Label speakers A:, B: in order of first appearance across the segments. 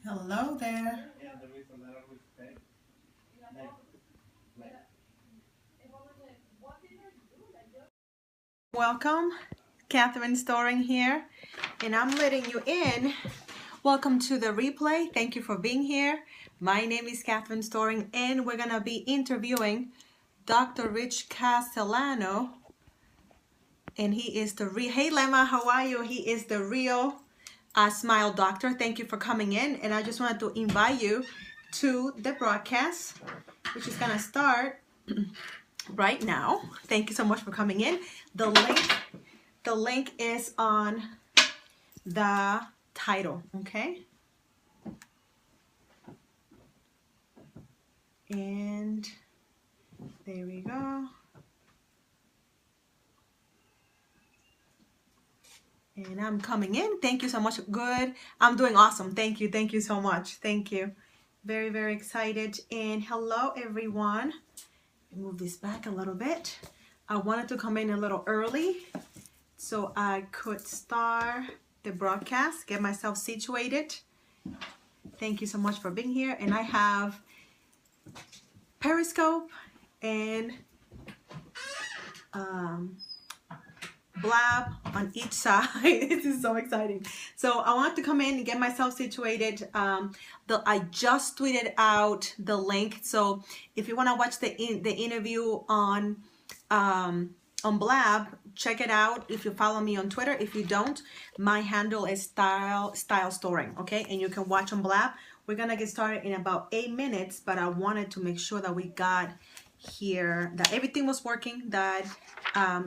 A: Hello there. Welcome, Catherine Storing here, and I'm letting you in. Welcome to the replay. Thank you for being here. My name is Catherine Storing, and we're gonna be interviewing Dr. Rich Castellano, and he is the real. Hey, Lemma, how are you? He is the real Smile Doctor. Thank you for coming in, and I just wanted to invite you to the broadcast, which is gonna start right now. Thank you so much for coming in. The link is on the title, okay? And there we go. And I'm coming in. Thank you so much. Good. I'm doing awesome. Thank you. Thank you so much. Thank you. Very, very excited. And hello, everyone. Move this back a little bit. I wanted to come in a little early so I could start the broadcast, get myself situated. Thank you so much for being here. And I have Periscope and Blab on each side. This is so exciting. So I want to come in and get myself situated. I just tweeted out the link. So if you want to watch the interview on Blab, check it out. If you follow me on Twitter, if you don't, my handle is style storing. Okay, and you can watch on Blab. We're gonna get started in about 8 minutes, but I wanted to make sure that we got here, that everything was working, that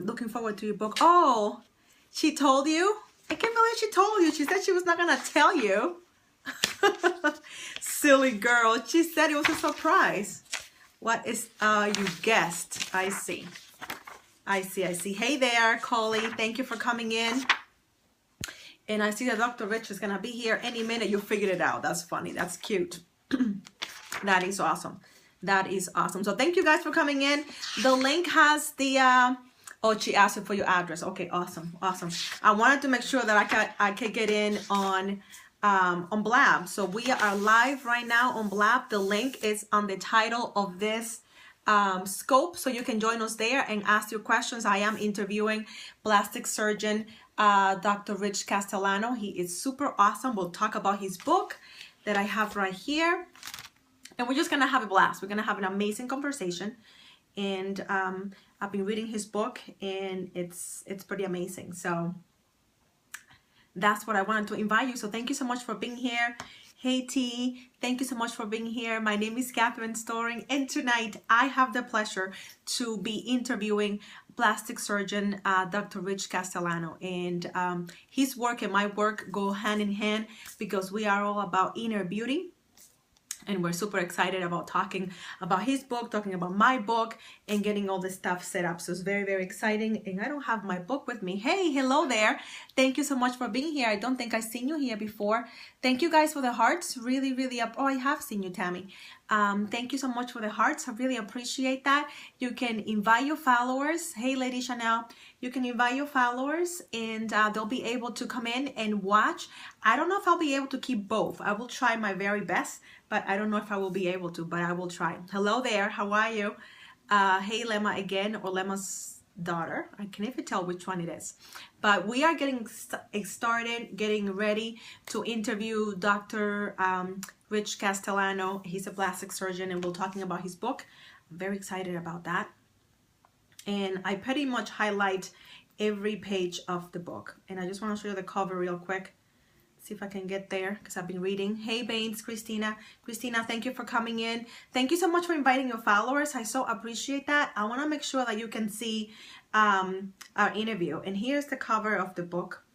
A: looking forward to your book. Oh, she told you? I can't believe she told you. She said she was not gonna tell you. Silly girl. She said it was a surprise. What is you guessed? I see. Hey there, Coley. Thank you for coming in. And I see that Dr. Rich is gonna be here any minute. You figured it out. That's funny. That's cute. That is awesome. That is awesome. So thank you guys for coming in. The link has the oh, she asked you for your address. Okay, awesome. I wanted to make sure that I could get in on Blab. So we are live right now on Blab. The link is on the title of this scope, so you can join us there and ask your questions. I am interviewing plastic surgeon Dr. Rich Castellano. He is super awesome. We'll talk about his book that I have right here. And we're just gonna have a blast. We're gonna have an amazing conversation. And I've been reading his book, and it's pretty amazing. So that's what I wanted to invite you. So thank you so much for being here. Hey T, thank you so much for being here. My name is Catherine Storing, and tonight I have the pleasure to be interviewing plastic surgeon Dr. Rich Castellano. And his work and my work go hand in hand because we are all about inner beauty. And we're super excited about talking about his book, talking about my book, and getting all this stuff set up. So it's very, very exciting. And I don't have my book with me. Hey, hello there. Thank you so much for being here. I don't think I've seen you here before. Thank you guys for the hearts. Really, really up. Oh, I have seen you, Tammy. Thank you so much for the hearts. I really appreciate that. You can invite your followers. Hey, Lady Chanel. You can invite your followers, and they'll be able to come in and watch. I don't know if I'll be able to keep both. I will try my very best, but I don't know if I will be able to, but I will try. Hello there. How are you? Hey, Lemma again, or Lemma's daughter. I can't even tell which one it is. But we are getting started, getting ready to interview Dr. Rich Castellano. He's a plastic surgeon, and we're talking about his book. I'm very excited about that. And I pretty much highlight every page of the book. And I just want to show you the cover real quick. See if I can get there because I've been reading. Hey, Baines, Christina. Christina, thank you for coming in. Thank you so much for inviting your followers. I so appreciate that. I want to make sure that you can see our interview. And here's the cover of the book.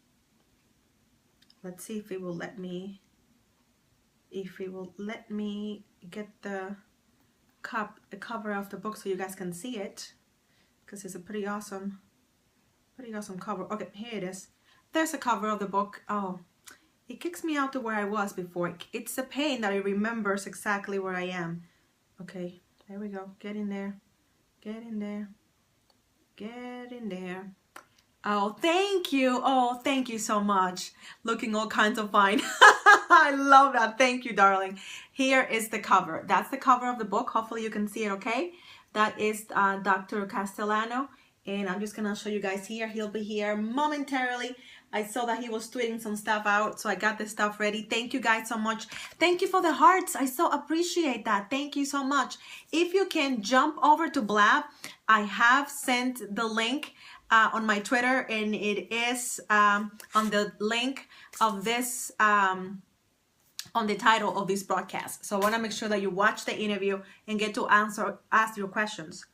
A: Let's see if it will let me, get the cover of the book so you guys can see it, because it's a pretty awesome cover. Okay, here it is. There's a cover of the book. Oh, it kicks me out to where I was before. It's a pain that it remembers exactly where I am. Okay, there we go. Get in there. Get in there. Get in there. Oh, thank you. Oh, thank you so much. Looking all kinds of fine. I love that. Thank you, darling. Here is the cover. That's the cover of the book. Hopefully you can see it okay. That is Dr. Castellano. And I'm just going to show you guys here. He'll be here momentarily. I saw that he was tweeting some stuff out, so I got this stuff ready. Thank you guys so much. Thank you for the hearts. I so appreciate that. Thank you so much. If you can jump over to Blab, I have sent the link on my Twitter, and it is on the link of this, on the title of this broadcast. So I want to make sure that you watch the interview and get to ask your questions.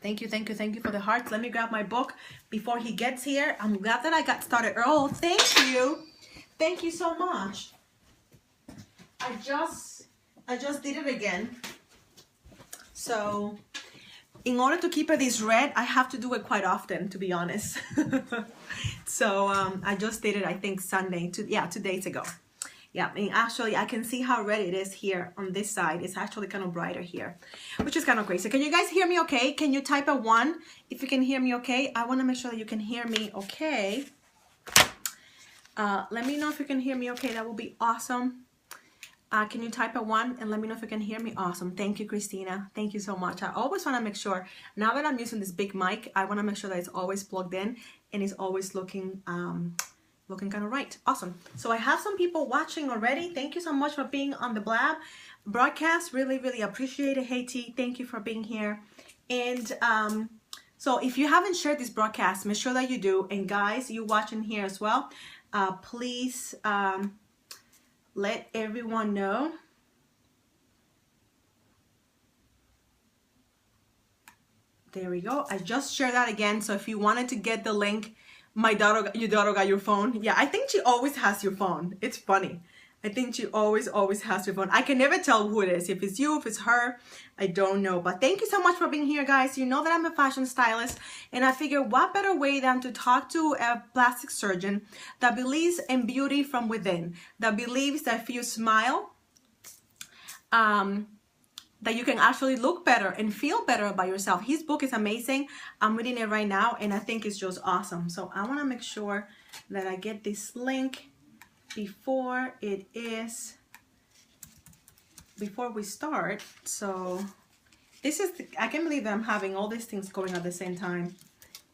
A: Thank you, thank you, thank you for the hearts. Let me grab my book before he gets here. I'm glad that I got started. Oh, thank you. Thank you so much. I just did it again. So in order to keep it this red, I have to do it quite often, to be honest. So I just did it, I think Sunday, 2 days ago. Yeah, and actually I can see how red it is here on this side. It's actually kind of brighter here, which is kind of crazy. Can you guys hear me okay? Can you type a 1 if you can hear me okay? I want to make sure that you can hear me okay. Let me know if you can hear me okay. That will be awesome. Can you type a 1 and let me know if you can hear me? Awesome. Thank you, Christina. Thank you so much. I always want to make sure, now that I'm using this big mic, I want to make sure that it's always plugged in and it's always looking kind of right. Awesome. So I have some people watching already. Thank you so much for being on the Blab broadcast. Really, really appreciate it. Hey T, thank you for being here. And so if you haven't shared this broadcast, make sure that you do. And guys, you watching here as well, please let everyone know. There we go. I just shared that again. So if you wanted to get the link, your daughter got your phone. Yeah, I think she always has your phone. It's funny. I think she always has your phone. I can never tell who it is. If it's you, if it's her, I don't know. But thank you so much for being here, guys. You know that I'm a fashion stylist, and I figure what better way than to talk to a plastic surgeon that believes in beauty from within, that believes that if you smile, that you can actually look better and feel better about yourself. His book is amazing. I'm reading it right now, and I think it's just awesome. So I want to make sure that I get this link before we start. So this is, I can't believe that I'm having all these things going at the same time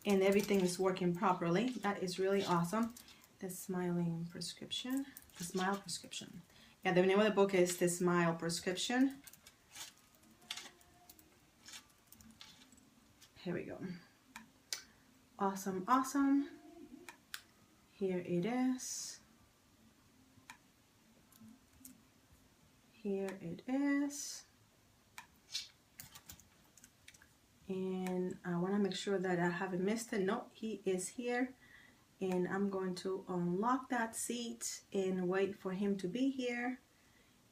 A: and everything is working properly. That is really awesome. The Smiling Prescription, The Smile Prescription. Yeah, the name of the book is The Smile Prescription. Here we go. Awesome, awesome. Here it is. Here it is. And I want to make sure that I haven't missed it. No, he is here. And I'm going to unlock that seat and wait for him to be here.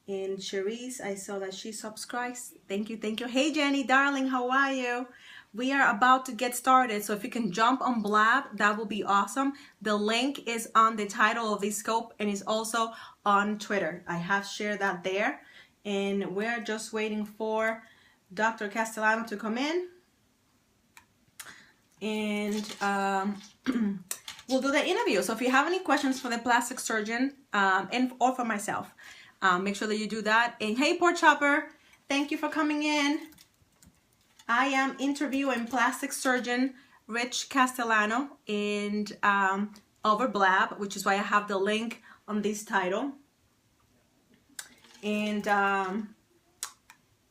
A: And Cherise, I saw that she subscribes. Thank you, thank you. Hey Jenny, darling, how are you? We are about to get started, so if you can jump on Blab, that will be awesome. The link is on the title of this scope and is also on Twitter. I have shared that there, and we're just waiting for Dr. Castellano to come in, and we'll do the interview. So if you have any questions for the plastic surgeon or for myself, make sure that you do that. And hey, Pork Chopper, thank you for coming in. I am interviewing plastic surgeon Rich Castellano and over Blab, which is why I have the link on this title. And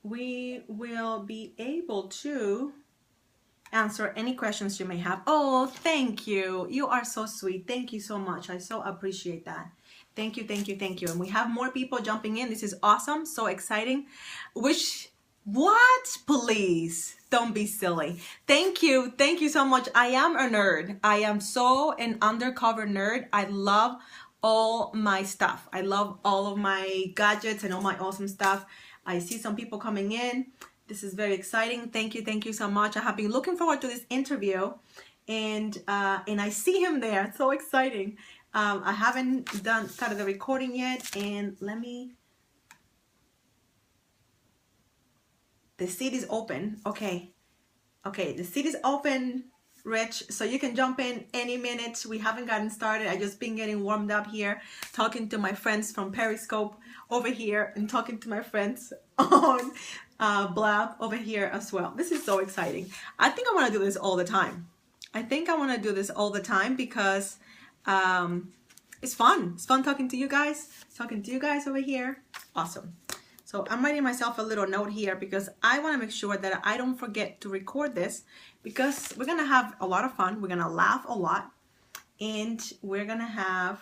A: we will be able to answer any questions you may have. Oh, thank you. You are so sweet. Thank you so much. I so appreciate that. Thank you, thank you, thank you. And we have more people jumping in. This is awesome. So exciting. What? Please don't be silly. Thank you. Thank you so much. I am a nerd. I am so an undercover nerd. I love all my stuff. I love all of my gadgets and all my awesome stuff. I see some people coming in. This is very exciting. Thank you. Thank you so much. I have been looking forward to this interview, and I see him there. It's so exciting. I haven't started the recording yet, and the seat is open. Okay, the seat is open. Rich. So you can jump in any minute. We haven't gotten started. I just been getting warmed up here, talking to my friends from Periscope over here and talking to my friends on Blab over here as well. This is so exciting. I think I want to do this all the time. I think I want to do this all the time because it's fun. It's fun talking to you guys over here. Awesome. So I'm writing myself a little note here because I want to make sure that I don't forget to record this, because we're going to have a lot of fun. We're going to laugh a lot, and we're going to have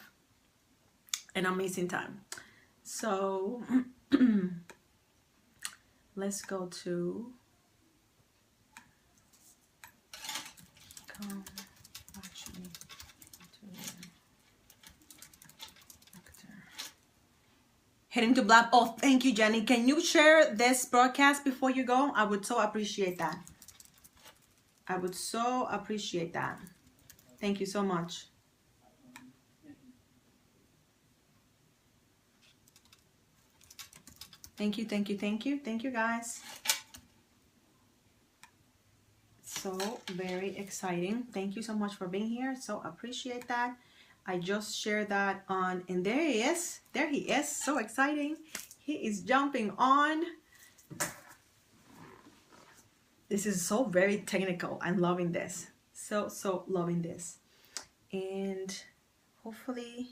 A: an amazing time. So let's go to heading to Blab. Oh, thank you, Jenny. Can you share this broadcast before you go? I would so appreciate that. I would so appreciate that. Thank you so much. Thank you, thank you, thank you. Thank you, guys. So very exciting. Thank you so much for being here. So appreciate that. I just shared that on, and there he is. There he is. So exciting. He is jumping on. This is so very technical. I'm loving this. So loving this. And hopefully,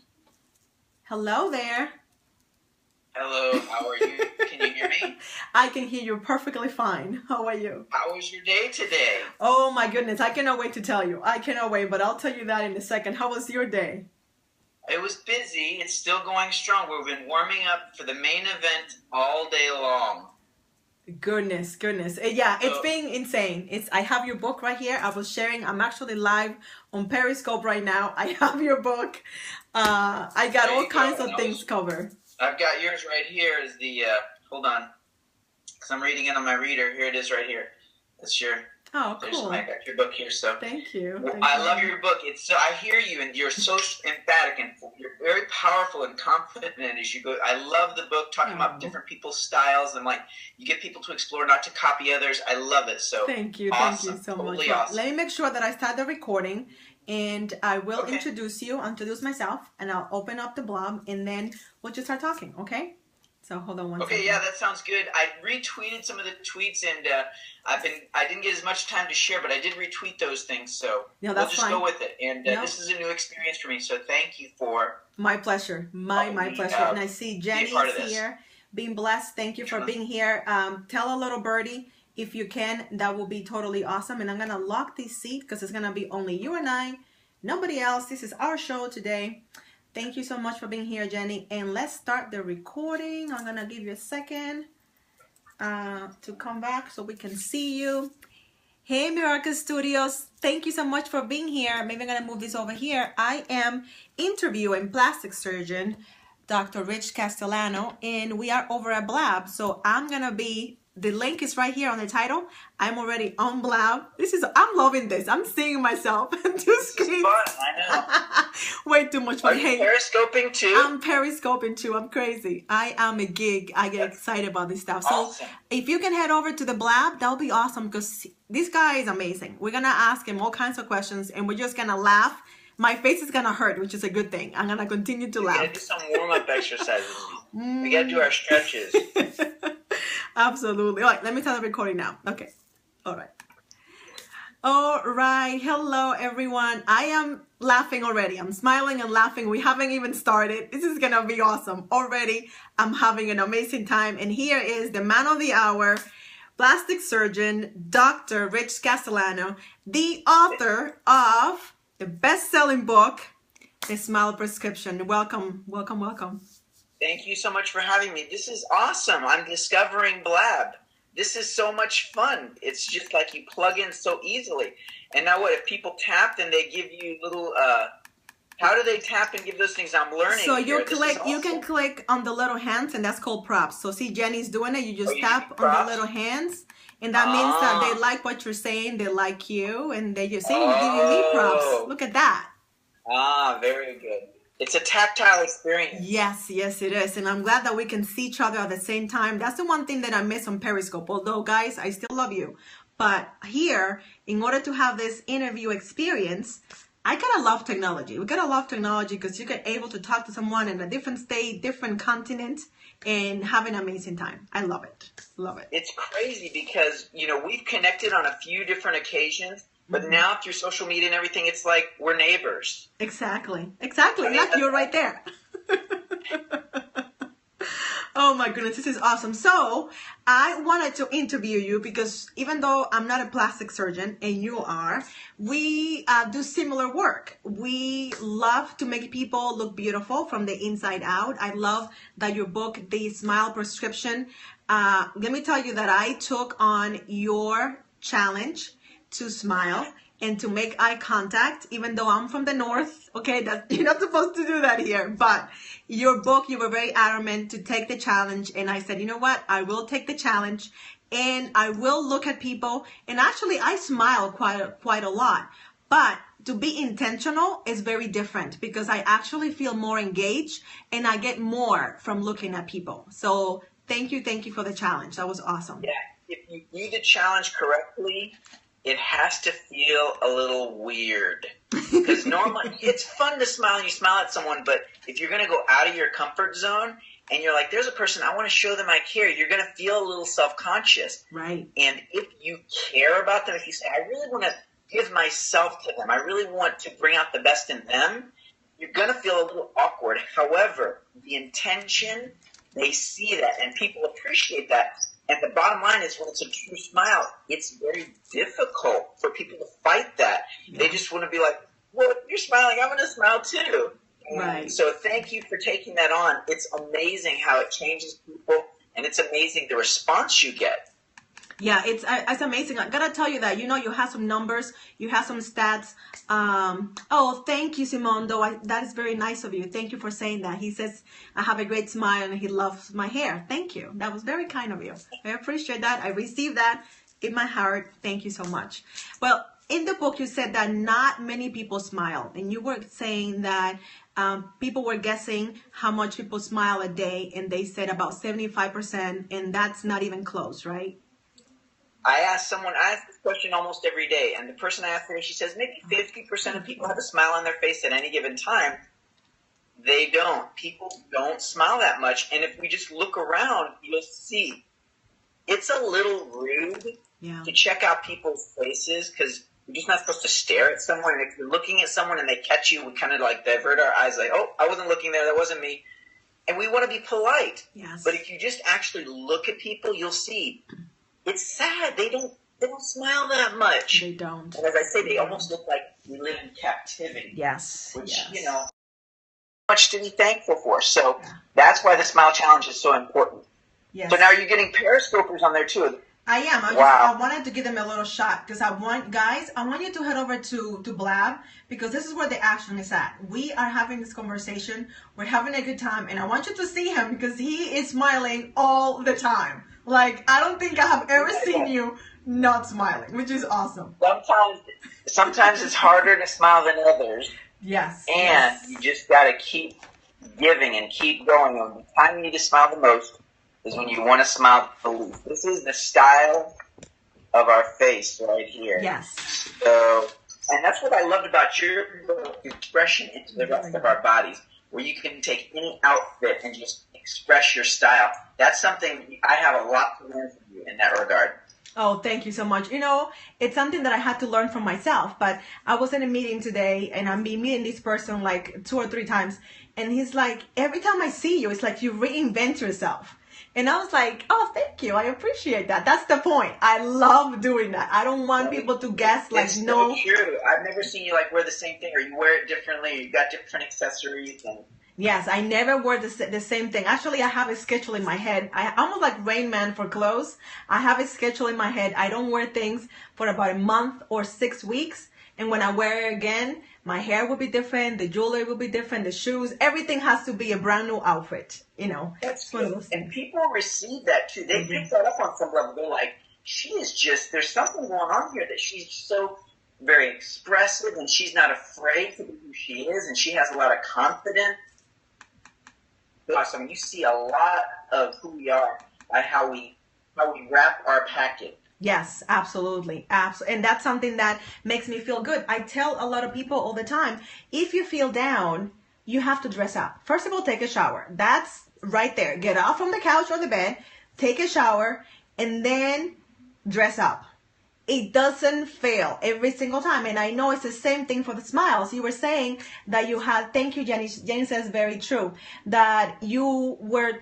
A: hello there.
B: Hello, how are you? Can you hear me?
A: I can hear you perfectly fine. How are you?
B: How was your day today?
A: Oh my goodness, I cannot wait to tell you. I cannot wait, but I'll tell you that in a second. How was your day?
B: It was busy. It's still going strong. We've been warming up for the main event all day long.
A: Goodness. Yeah, it's being insane. I have your book right here. I was sharing. I'm actually live on Periscope right now. I have your book. I got all kinds of things covered.
B: I've got yours right here. Is the hold on, because I'm reading it on my reader. Here it is, right here. That's your.
A: Oh, cool.
B: I got your book here. So
A: thank you.
B: I love your book. It's so I hear you, and you're so emphatic, and you're very powerful and confident as you go. I love the book, talking about different people's styles, and like you get people to explore, not to copy others. I love it. So
A: thank you,
B: awesome.
A: Thank you so
B: totally
A: much.
B: Awesome.
A: Let me make sure that I start the recording, and I will introduce myself, and I'll open up the blog, and then we'll just start talking. Okay? So hold on one second.
B: Okay, yeah, that sounds good. I retweeted some of the tweets, and I didn't get as much time to share, but I did retweet those things, so
A: no,
B: we'll just
A: fine.
B: go with it. And this is a new experience for me, so thank you for
A: my pleasure, my pleasure. And I see Jenny is here, being blessed. Thank you for being here. Tell a little birdie if you can. That will be totally awesome. And I'm gonna lock this seat because it's gonna be only you and I, nobody else. This is our show today. Thank you so much for being here, Jenny. And let's start the recording. I'm going to give you a second to come back so we can see you. Hey, Miracle Studios. Thank you so much for being here. Maybe I'm going to move this over here. I am interviewing plastic surgeon, Dr. Rich Castellano, and we are over at Blab. So I'm going to be, the link is right here on the title. I'm already on Blab. I'm loving this. I'm seeing myself. This is fun,
B: I
A: know. Way too much fun.
B: Are you periscoping too?
A: I'm periscoping too. I'm crazy. I am a gig. I get excited about this stuff.
B: Awesome.
A: So if you can head over to the Blab, that'll be awesome because this guy is amazing. We're going to ask him all kinds of questions and we're just going to laugh. My face is going to hurt, which is a good thing. I'm going to continue to laugh.
B: We got to do some warm-up exercises. We got to do our stretches.
A: Absolutely. All right, let me start the recording now. Okay. All right. All right. Hello, everyone. I am laughing already. I'm smiling and laughing. We haven't even started. This is going to be awesome. Already, I'm having an amazing time. And here is the man of the hour, plastic surgeon, Dr. Rich Castellano, the author of the best-selling book, The Smile Prescription. Welcome, welcome, welcome.
B: Thank you so much for having me. This is awesome. I'm discovering Blab. This is so much fun. It's just like you plug in so easily. And now what, if people tap, then they give you little, how do they tap and give those things? I'm learning.
A: So you can click on the little hands, and that's called props. So see, Jenny's doing it. You just tap on the little hands. And that means that they like what you're saying. They like you. And they just say, you give me props. Look at that.
B: Ah, very good. It's a tactile experience.
A: Yes, yes, it is. And I'm glad that we can see each other at the same time. That's the one thing that I miss on Periscope. Although, guys, I still love you. But here, in order to have this interview experience, I gotta love technology. We gotta love technology because you get able to talk to someone in a different state, different continent, and have an amazing time. I love it. Love it.
B: It's crazy because, we've connected on a few different occasions, but now through social media and everything, it's like we're neighbors.
A: Exactly. Exactly.
B: I mean,
A: Look, you're right there. Oh my goodness, this is awesome. So I wanted to interview you because even though I'm not a plastic surgeon and you are, we do similar work. We love to make people look beautiful from the inside out. I love that your book, The Smile Prescription, let me tell you that I took on your challenge to smile and to make eye contact, even though I'm from the north. Okay, that you're not supposed to do that here. But your book, you were very adamant to take the challenge, and I said, you know what? I will take the challenge, and I will look at people. And actually, I smile quite a lot. But to be intentional is very different because I actually feel more engaged, and I get more from looking at people. So thank you for the challenge. That was awesome.
B: Yeah, if you do the challenge correctly, it has to feel a little weird. Because normally, it's fun to smile and you smile at someone, but if you're going to go out of your comfort zone and you're like, there's a person, I want to show them I care, you're going to feel a little self-conscious.
A: Right.
B: And if you care about them, if you say, I really want to give myself to them, I really want to bring out the best in them, you're going to feel a little awkward. However, the intention, they see that and people appreciate that. And the bottom line is when it's a true smile, it's very difficult for people to fight that. Yeah. They just want to be like, well, you're smiling, I'm going to smile too.
A: Right.
B: So thank you for taking that on. It's amazing how it changes people, and it's amazing the response you get.
A: Yeah, it's amazing. I gotta tell you that, you have some numbers, you have some stats. Oh, thank you, Simondo. That is very nice of you. Thank you for saying that. He says, I have a great smile and he loves my hair. Thank you. That was very kind of you. I appreciate that. I received that in my heart. Thank you so much. Well, in the book, you said that not many people smile. And you were saying that people were guessing how much people smile a day. And they said about 75%. And that's not even close, right?
B: I ask this question almost every day, and the person I asked her, she says maybe 50% of people have a smile on their face at any given time. They don't. People don't smile that much, and if we just look around, you'll see it's a little rude to check out people's faces because you're just not supposed to stare at someone. And if you're looking at someone and they catch you, we kind of like divert our eyes like, oh, I wasn't looking there, that wasn't me. And we want to be polite.
A: Yes.
B: But if you just actually look at people, you'll see it's sad. They don't smile that much.
A: They don't.
B: And as I say, they almost look like we live in captivity.
A: Yes.
B: Which, much to be thankful for. So that's why the Smile Challenge is so important.
A: Yes.
B: So now you're getting Periscopers on there too.
A: I am. I wanted to give them a little shot because I want you to head over to Blab because this is where the action is at. We are having this conversation. We're having a good time, and I want you to see him because he is smiling all the time. Like, I don't think I have ever seen you not smiling, which is awesome.
B: Sometimes it's harder to smile than others.
A: Yes.
B: And you just got to keep giving and keep going. And the time you need to smile the most is when you want to smile the least. This is the style of our face right here.
A: Yes.
B: So, and that's what I loved about your expression into the rest of our bodies, where you can take any outfit and just express your style. That's something I have a lot to learn from you in that regard.
A: Oh, thank you so much. It's something that I had to learn from myself, but I was in a meeting today and I'm meeting this person like 2 or 3 times. And he's like, every time I see you, it's like you reinvent yourself. And I was like, oh, thank you. I appreciate that. That's the point. I love doing that. I don't want people to guess like,
B: it's
A: no.
B: So true. I've never seen you like wear the same thing or you wear it differently. Or you got different accessories. And
A: yes, I never wear the same thing. Actually, I have a schedule in my head. I almost like Rain Man for clothes. I have a schedule in my head. I don't wear things for about a month or 6 weeks. And when I wear it again, my hair will be different. The jewelry will be different. The shoes, everything has to be a brand new outfit.
B: That's good. And people receive that too. They pick that up on some level. They're like, there's something going on here that she's so very expressive and she's not afraid to be who she is and she has a lot of confidence. Awesome. You see a lot of who we are by how we wrap our package.
A: Yes, absolutely. And that's something that makes me feel good. I tell a lot of people all the time, if you feel down, you have to dress up. First of all, take a shower. That's right there. Get off from the couch or the bed, take a shower, and then dress up. It doesn't fail every single time. And I know it's the same thing for the smiles. You were saying that you had, thank you, Jenny. Jenny says very true, that you were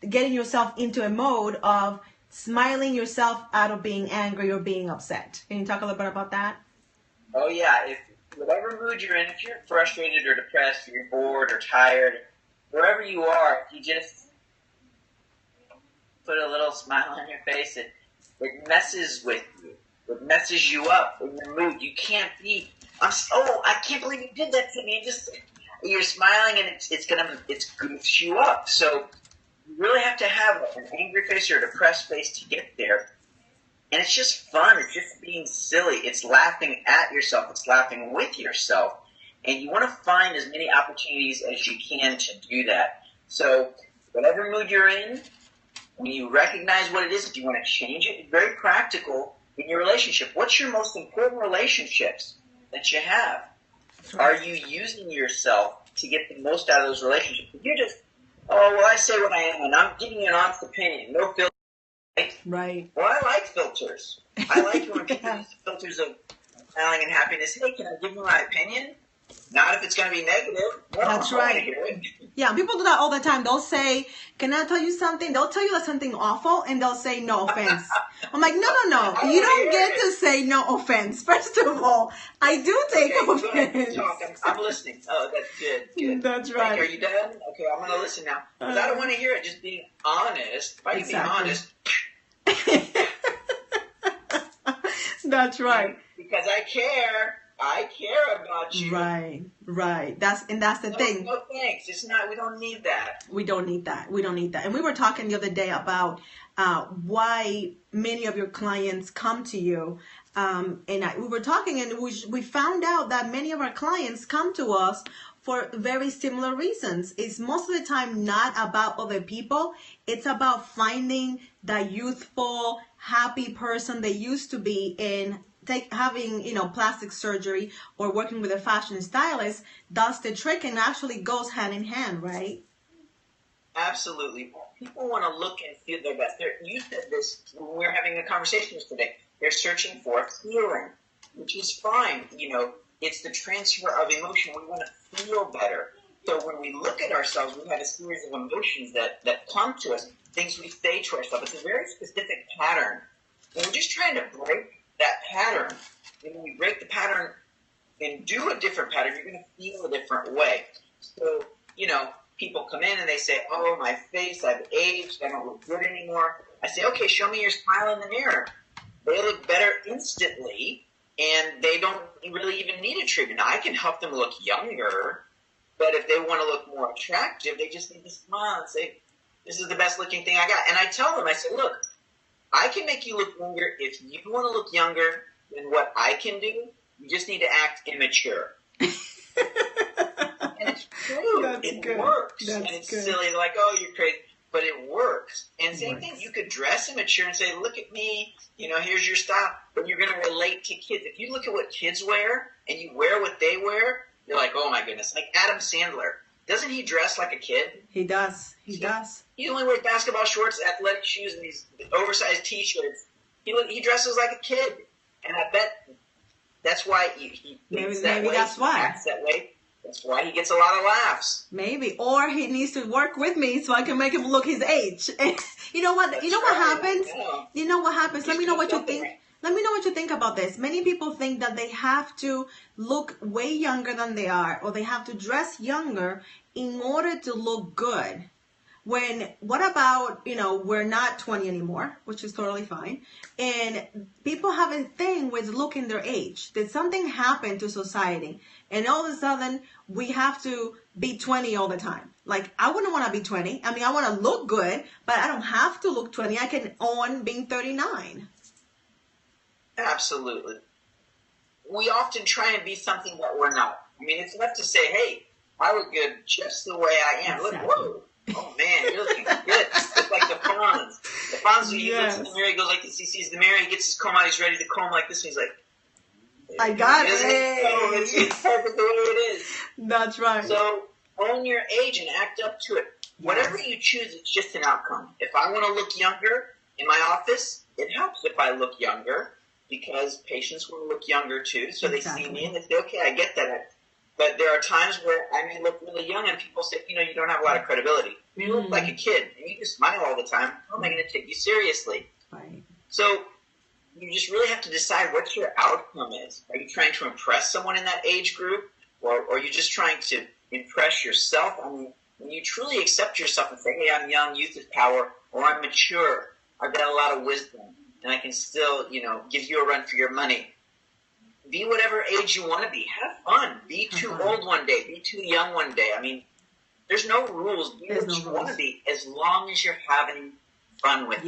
A: getting yourself into a mode of smiling yourself out of being angry or being upset. Can you talk a little bit about that?
B: Oh yeah, if whatever mood you're in, if you're frustrated or depressed, or you're bored or tired, wherever you are, if you just put a little smile on your face, it messes with you. It messes you up in your mood. You can't be. I can't believe you did that to me. You're smiling and it's goofs you up. So you really have to have an angry face or a depressed face to get there. And it's just fun. It's just being silly. It's laughing at yourself. It's laughing with yourself. And you want to find as many opportunities as you can to do that. So whatever mood you're in, when you recognize what it is, if you want to change it, it's very practical in your relationship. What's your most important relationships that you have? Are you using yourself to get the most out of those relationships? If you're just, I say what I am, and I'm giving you an honest opinion. No filter.
A: Right.
B: Well, I like filters. I like when people use filters of smiling and happiness. Hey, can I give you my opinion? Not if it's going to be negative. No,
A: that's right. Yeah, people do that all the time. They'll say, can I tell you something? They'll tell you that's something awful, and they'll say, no offense. I'm like, no. You don't get to say no offense. First of all, I do take offense.
B: I'm listening. Oh, that's good.
A: That's right.
B: Like, are you done? Okay, I'm going to listen now. Because I don't want to hear it. Just being honest. If I can be honest.
A: That's right.
B: Because I care. I care about you.
A: Right. That's the thing.
B: No thanks. It's not. We don't need that.
A: We don't need that. And we were talking the other day about why many of your clients come to you. We were talking, and we found out that many of our clients come to us for very similar reasons. It's most of the time not about other people. It's about finding that youthful, happy person they used to be in. Having plastic surgery or working with a fashion stylist does the trick and actually goes hand in hand, right?
B: Absolutely. People want to look and feel their best. You said this when we were having a conversation today. They're searching for healing, which is fine. It's the transfer of emotion. We want to feel better. So when we look at ourselves, we have a series of emotions that come to us, things we say to ourselves. It's a very specific pattern. And we're just trying to break that pattern. And when we break the pattern and do a different pattern, you're going to feel a different way. So, people come in and they say, oh, my face, I've aged, I don't look good anymore. I say, okay, show me your smile in the mirror. They look better instantly, and they don't really even need a treatment. Now, I can help them look younger, but if they want to look more attractive, they just need to smile and say, this is the best looking thing I got. And I tell them, I say, look, I can make you look younger. If you want to look younger than what I can do, you just need to act immature. And it's true. It works. And it's silly, like, oh, you're crazy. But it works. And same thing, you could dress immature and say, look at me, here's your style. But you're going to relate to kids. If you look at what kids wear and you wear what they wear, you're like, oh my goodness. Like Adam Sandler. Doesn't he dress like a kid?
A: He does. He does.
B: He only wears basketball shorts, athletic shoes, and these oversized T-shirts. He dresses like a kid, and I bet that's why he thinks that way. That's why. He acts that way. That's why he gets a lot of laughs.
A: Maybe, or he needs to work with me so I can make him look his age. You know what?
B: That's
A: what happens?
B: Yeah.
A: You know what happens? Let me know what you think. Let me know what you think about this. Many people think that they have to look way younger than they are, or they have to dress younger in order to look good. What about, we're not 20 anymore, which is totally fine. And people have a thing with looking their age. Did something happen to society? And all of a sudden, we have to be 20 all the time. Like, I wouldn't want to be 20. I mean, I want to look good, but I don't have to look 20. I can own being 39.
B: Absolutely. We often try and be something that we're not. I mean, it's enough to say, hey, I look good just the way I am.
A: Exactly.
B: Look, whoa. Oh, man, you're looking good. It's like the Fonz. The Fonz smiles, he looks in the mirror, he goes like this, he sees the mirror, he gets his comb out, he's ready to comb like this, and he's like,
A: I got it.
B: It's perfect the way it is.
A: That's right.
B: So own your age and act up to it. Yes. Whatever you choose, it's just an outcome. If I want to look younger in my office, it helps if I look younger because patients want to look younger too. So they see me and they say, okay, I get that. But there are times where I may look really young and people say, you don't have a lot of credibility. You look like a kid and you just smile all the time. How am I going to take you seriously?
A: Right.
B: So you just really have to decide what your outcome is. Are you trying to impress someone in that age group, or are you just trying to impress yourself? I mean, when you truly accept yourself and say, hey, I'm young, youth is power, or I'm mature, I've got a lot of wisdom, and I can still, give you a run for your money. Be whatever age you want to be. Have fun. Be too old one day. Be too young one day. I mean, there's no rules. Be what you want to be as long as you're having fun with it.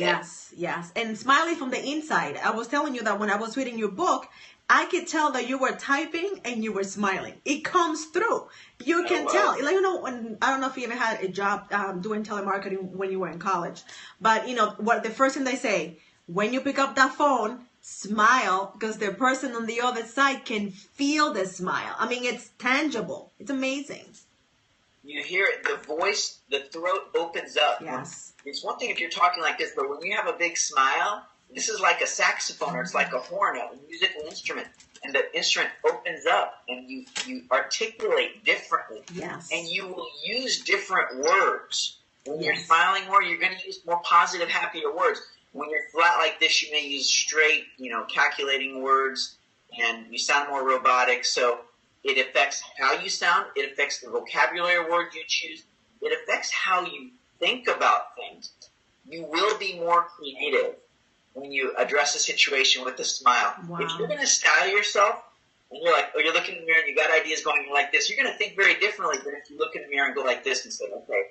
A: Yes. And smiling from the inside. I was telling you that when I was reading your book, I could tell that you were typing and you were smiling. It comes through. You can tell. When I don't know if you ever had a job doing telemarketing when you were in college, but what the first thing they say, when you pick up that phone, smile, because the person on the other side can feel the smile. I mean, it's tangible. It's amazing.
B: You hear it, the voice, the throat opens up.
A: Yes.
B: It's one thing if you're talking like this, but when you have a big smile, this is like a saxophone or it's like a horn, a musical instrument, and the instrument opens up and you articulate differently.
A: Yes.
B: And you will use different words. When you're smiling more, you're going to use more positive, happier words. When you're flat like this, you may use straight, calculating words, and you sound more robotic. So it affects how you sound. It affects the vocabulary of words you choose. It affects how you think about things. You will be more creative when you address a situation with a smile.
A: Wow.
B: If you're going to style yourself, and you're looking in the mirror and you got ideas going like this, you're going to think very differently than if you look in the mirror and go like this and say, okay,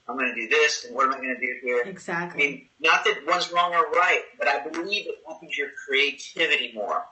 B: I'm going to do this, and what am I going to do here?
A: Exactly.
B: I mean, not that one's wrong or right, but I believe it opens your creativity more.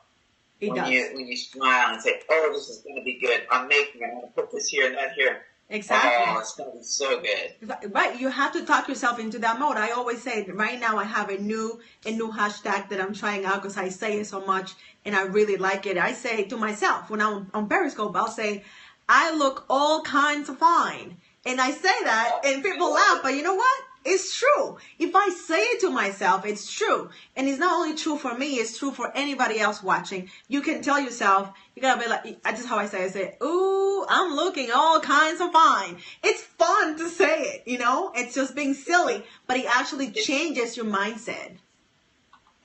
A: It does.
B: When you smile and say, oh, this is going to be good. I'm going to put this here and that here.
A: Exactly.
B: Oh, it's going to be so good.
A: Right. You have to talk yourself into that mode. I always say right now I have a new hashtag that I'm trying out because I say it so much and I really like it. I say to myself when I'm on Periscope, I'll say, I look all kinds of fine. And I say that and people laugh, but you know what? It's true. If I say it to myself, it's true. And it's not only true for me, it's true for anybody else watching. You can tell yourself, you gotta be like, just how I say, ooh, I'm looking all kinds of fine. It's fun to say it, it's just being silly, but it actually changes your mindset.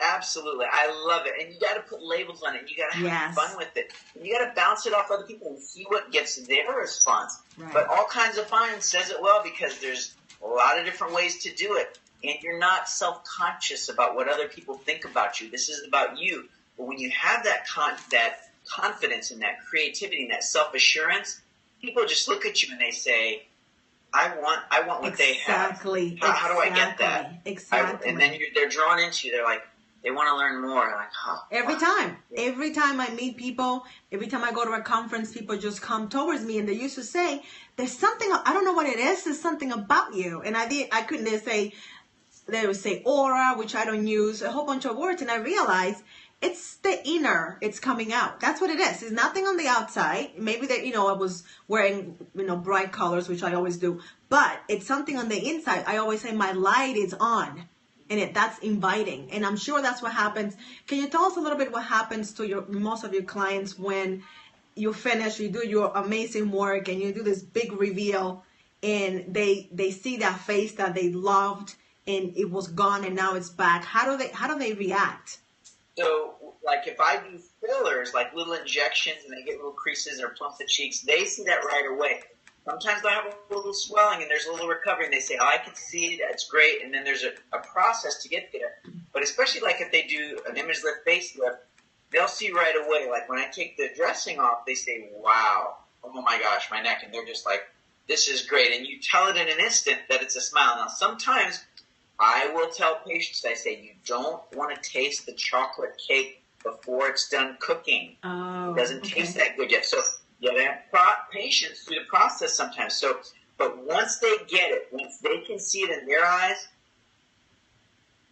B: Absolutely. I love it. And you got to put labels on it. You got to have fun with it. And you got to bounce it off other people and see what gets their response. Right. But all kinds of fun says it well because there's a lot of different ways to do it. And you're not self-conscious about what other people think about you. This is about you. But when you have that confidence and that creativity and that self-assurance, people just look at you and they say, I want what they have. How do I get that?
A: Exactly.
B: And then they're drawn into you. They're like, they want to learn more. They're like,
A: Every time I meet people, every time I go to a conference, people just come towards me and they used to say, there's something, I don't know what it is, there's something about you. And I couldn't say, they would say aura, which I don't use, a whole bunch of words. And I realized it's the inner, it's coming out. That's what it is. It's nothing on the outside. Maybe that, I was wearing, bright colors, which I always do, but it's something on the inside. I always say my light is on. And that's inviting. And I'm sure that's what happens. Can you tell us a little bit what happens to most of your clients when you finish, you do your amazing work and you do this big reveal and they see that face that they loved and it was gone and now it's back? How do they react?
B: So like if I do fillers, like little injections and they get little creases or plump the cheeks, they see that right away. Sometimes they'll have a little swelling and there's a little recovery and they say, I can see it, that's great. And then there's a process to get there. But especially like if they do an image lift, facelift, they'll see right away. Like when I take the dressing off, they say, wow, oh my gosh, my neck. And they're just like, this is great. And you tell it in an instant that it's a smile. Now, sometimes I will tell patients, I say, you don't want to taste the chocolate cake before it's done cooking.
A: Oh,
B: it doesn't taste that good yet. So you have patience through the process sometimes. But once they get it, once they can see it in their eyes,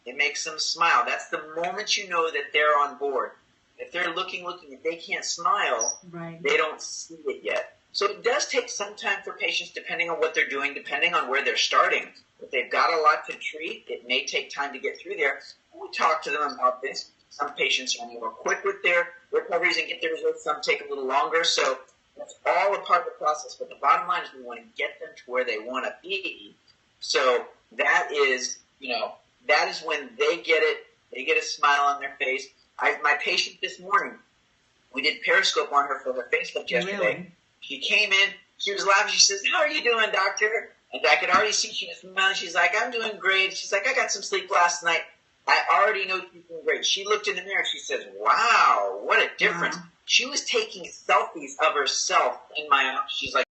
B: It makes them smile. That's the moment you know that they're on board. If they're looking, if they can't smile,
A: Right.
B: they don't see it yet. So it does take some time for patients, depending on what they're doing, depending on where they're starting. If they've got a lot to treat, it may take time to get through there. We talk to them about this. Some patients are more quick with their recoveries and get their results. Some take a little longer. So that's all a part of the process. But the bottom line is we want to get them to where they want to be. So that is, that is when they get it. They get a smile on their face. My patient this morning, we did Periscope on her for her facelift yesterday.
A: Really?
B: She came in. She was laughing. She says, "How are you doing, doctor?" And I could already see she was smiling. She's like, "I'm doing great." She's like, "I got some sleep last night. I already know she's doing great." She looked in the mirror. She says, "Wow, what a difference."
A: Wow.
B: She was taking selfies of herself in my office. She's like,